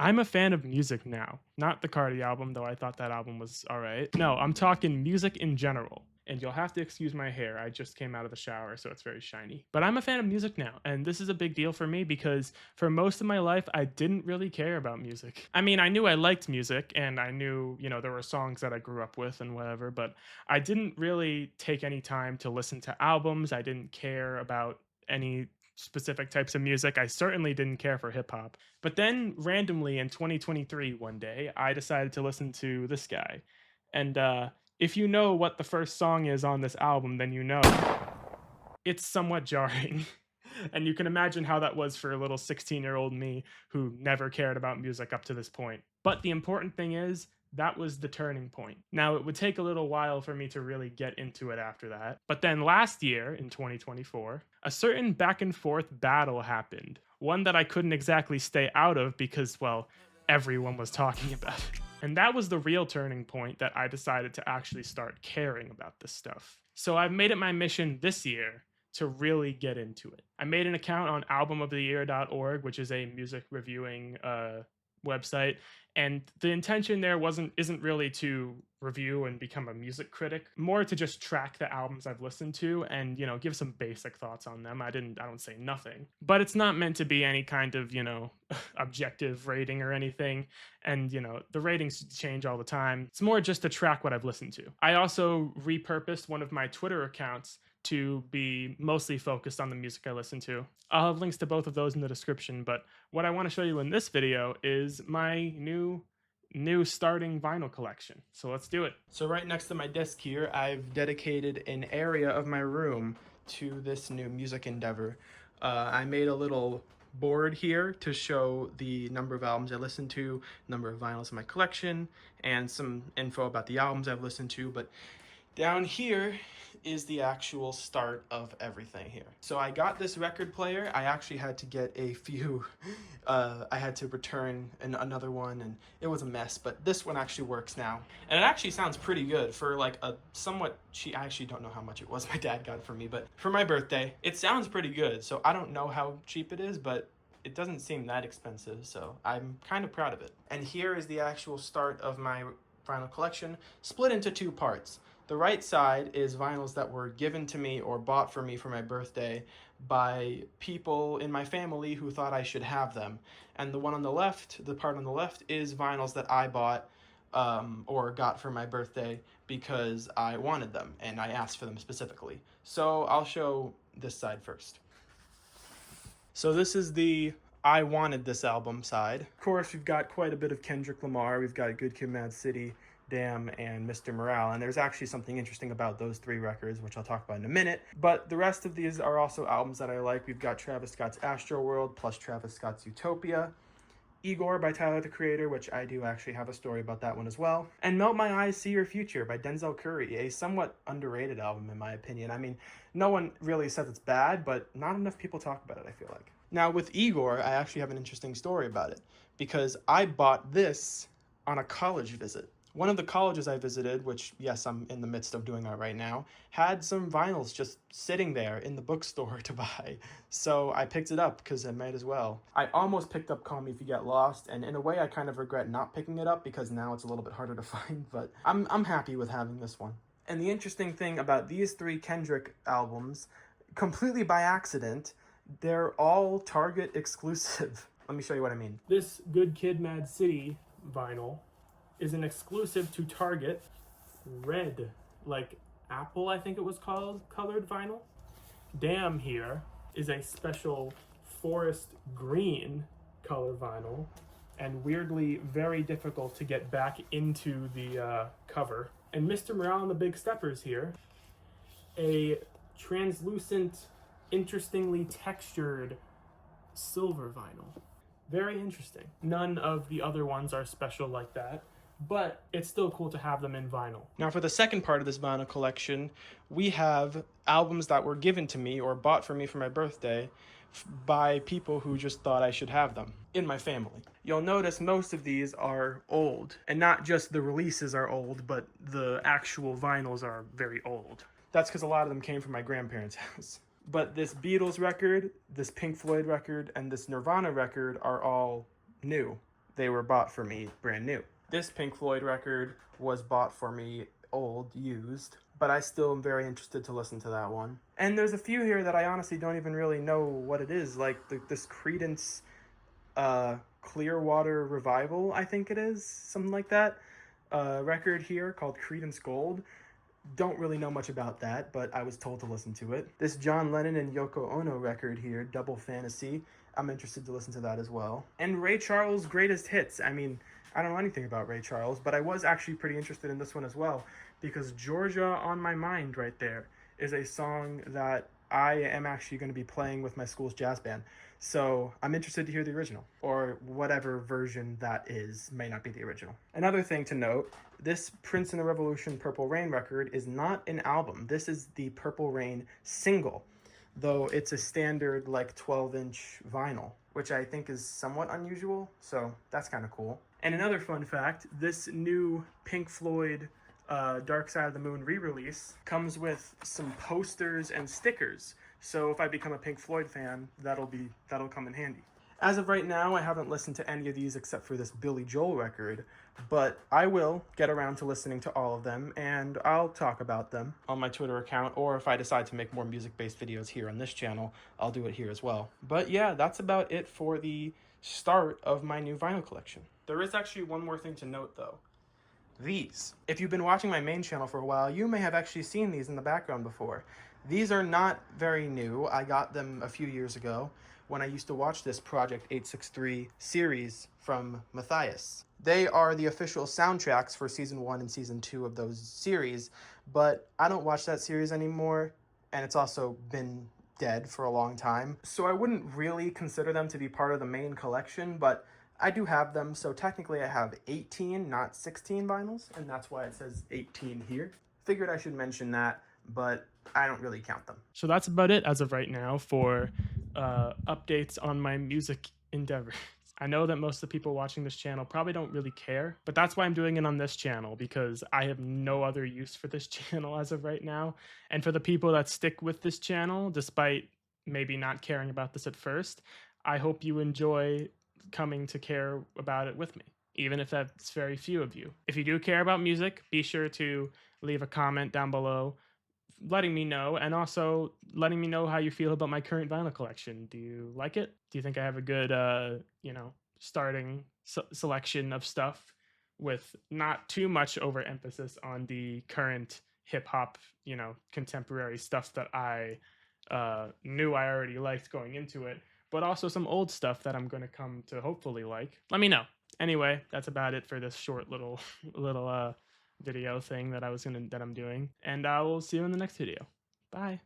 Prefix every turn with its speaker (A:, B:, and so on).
A: I'm a fan of music now, not the Cardi album, though I thought that album was all right. No, I'm talking music in general. And you'll have to excuse my hair. I just came out of the shower, so it's very shiny. But I'm a fan of music now, and this is a big deal for me because for most of my life, I didn't really care about music. I mean, I knew I liked music, and I knew, there were songs that I grew up with and whatever, but I didn't really take any time to listen to albums. I didn't care about any specific types of music. I certainly didn't care for hip hop. But then randomly in 2023, one day, I decided to listen to this guy. And if you know what the first song is on this album, then you know it's somewhat jarring. And you can imagine how that was for a little 16-year-old me who never cared about music up to this point. But the important thing is, that was the turning point. Now, it would take a little while for me to really get into it after that. But then last year, in 2024, a certain back and forth battle happened. One that I couldn't exactly stay out of because, well, everyone was talking about it. And that was the real turning point that I decided to actually start caring about this stuff. So I've made it my mission this year to really get into it. I made an account on albumoftheyear.org, which is a music reviewing website, and the intention there isn't really to review and become a music critic, more to just track the albums I've listened to and give some basic thoughts on them. I don't say nothing, but it's not meant to be any kind of objective rating or anything. And the ratings change all the time. It's more just to track what I've listened to. I also repurposed one of my Twitter accounts to be mostly focused on the music I listen to. I'll have links to both of those in the description, but what I want to show you in this video is my new starting vinyl collection. So let's do it. So right next to my desk here, I've dedicated an area of my room to this new music endeavor. I made a little board here to show the number of albums I listen to, number of vinyls in my collection, and some info about the albums I've listened to, but down here is the actual start of everything here. So I got this record player. I actually had to get a few, I had to return another one and it was a mess, but this one actually works now. And it actually sounds pretty good for like a somewhat cheap, I actually don't know how much it was my dad got it for me, but for my birthday, it sounds pretty good. So I don't know how cheap it is, but it doesn't seem that expensive, so I'm kind of proud of it. And here is the actual start of my vinyl collection, split into two parts. The right side is vinyls that were given to me or bought for me for my birthday by people in my family who thought I should have them. And the one on the left, the part on the left, is vinyls that I bought or got for my birthday because I wanted them and I asked for them specifically. So I'll show this side first. So this is the I wanted this album side. Of course, we've got quite a bit of Kendrick Lamar. We've got Good Kid, M.a.a.d City, Damn, and Mr. Morale, and there's actually something interesting about those three records, which I'll talk about in a minute. But the rest of these are also albums that I like. We've got Travis Scott's Astroworld plus Travis Scott's Utopia, Igor by Tyler the Creator, which I do actually have a story about that one as well, and Melt My Eyes, See Your Future by Denzel Curry, a somewhat underrated album in my opinion. I mean, no one really says it's bad, but not enough people talk about it, I feel like. Now with Igor, I actually have an interesting story about it, because I bought this on a college visit. One of the colleges I visited, which, yes, I'm in the midst of doing that right now, had some vinyls just sitting there in the bookstore to buy. So I picked it up because I might as well. I almost picked up Call Me If You Get Lost, and in a way I kind of regret not picking it up because now it's a little bit harder to find, but I'm happy with having this one. And the interesting thing about these three Kendrick albums, completely by accident, they're all Target exclusive. Let me show you what I mean. This Good Kid, M.a.a.d City vinyl is an exclusive to Target, red, like apple I think it was called, colored vinyl. Damn here is a special forest green color vinyl, and weirdly very difficult to get back into the cover. And Mr. Morale and the Big Steppers here, a translucent, interestingly textured silver vinyl. Very interesting. None of the other ones are special like that, but it's still cool to have them in vinyl. Now for the second part of this vinyl collection, we have albums that were given to me or bought for me for my birthday by people who just thought I should have them in my family. You'll notice most of these are old, and not just the releases are old, but the actual vinyls are very old. That's because a lot of them came from my grandparents' house. But this Beatles record, this Pink Floyd record, and this Nirvana record are all new. they were bought for me brand new. This Pink Floyd record was bought for me old, used, but I still am very interested to listen to that one. And there's a few here that I honestly don't even really know what it is, like this Credence Clearwater Revival, I think it is, something like that. Record here called Credence Gold. Don't really know much about that, but I was told to listen to it. This John Lennon and Yoko Ono record here, Double Fantasy, I'm interested to listen to that as well. And Ray Charles' Greatest Hits. I mean, I don't know anything about Ray Charles, but I was actually pretty interested in this one as well, because Georgia on My Mind right there is a song that I am actually going to be playing with my school's jazz band. So I'm interested to hear the original, or whatever version that is, may not be the original. Another thing to note, this Prince and the Revolution Purple Rain record is not an album. This is the Purple Rain single, though it's a standard like 12-inch vinyl, which I think is somewhat unusual, so that's kind of cool. And another fun fact, this new Pink Floyd Dark Side of the Moon re-release comes with some posters and stickers. So if I become a Pink Floyd fan, that'll come in handy. As of right now, I haven't listened to any of these except for this Billy Joel record, but I will get around to listening to all of them, and I'll talk about them on my Twitter account, or if I decide to make more music-based videos here on this channel, I'll do it here as well. But yeah, that's about it for the start of my new vinyl collection. There is actually one more thing to note, though. These. If you've been watching my main channel for a while, you may have actually seen these in the background before. These are not very new. I got them a few years ago when I used to watch this Project 863 series from Matthias. They are the official soundtracks for Season 1 and Season 2 of those series, but I don't watch that series anymore, and it's also been dead for a long time. So I wouldn't really consider them to be part of the main collection, but I do have them, so technically I have 18, not 16 vinyls, and that's why it says 18 here. Figured I should mention that, but I don't really count them. So that's about it as of right now for updates on my music endeavors. I know that most of the people watching this channel probably don't really care, but that's why I'm doing it on this channel, because I have no other use for this channel as of right now. And for the people that stick with this channel, despite maybe not caring about this at first, I hope you enjoy coming to care about it with me, even if that's very few of you. If you do care about music, be sure to leave a comment down below letting me know, and also letting me know how you feel about my current vinyl collection. Do you like it? Do you think I have a good starting selection of stuff with not too much overemphasis on the current hip hop, contemporary stuff that I knew I already liked going into it, but also some old stuff that I'm going to come to hopefully like? Let me know. Anyway, that's about it for this short little little video thing that I'm doing, and I will see you in the next video. Bye.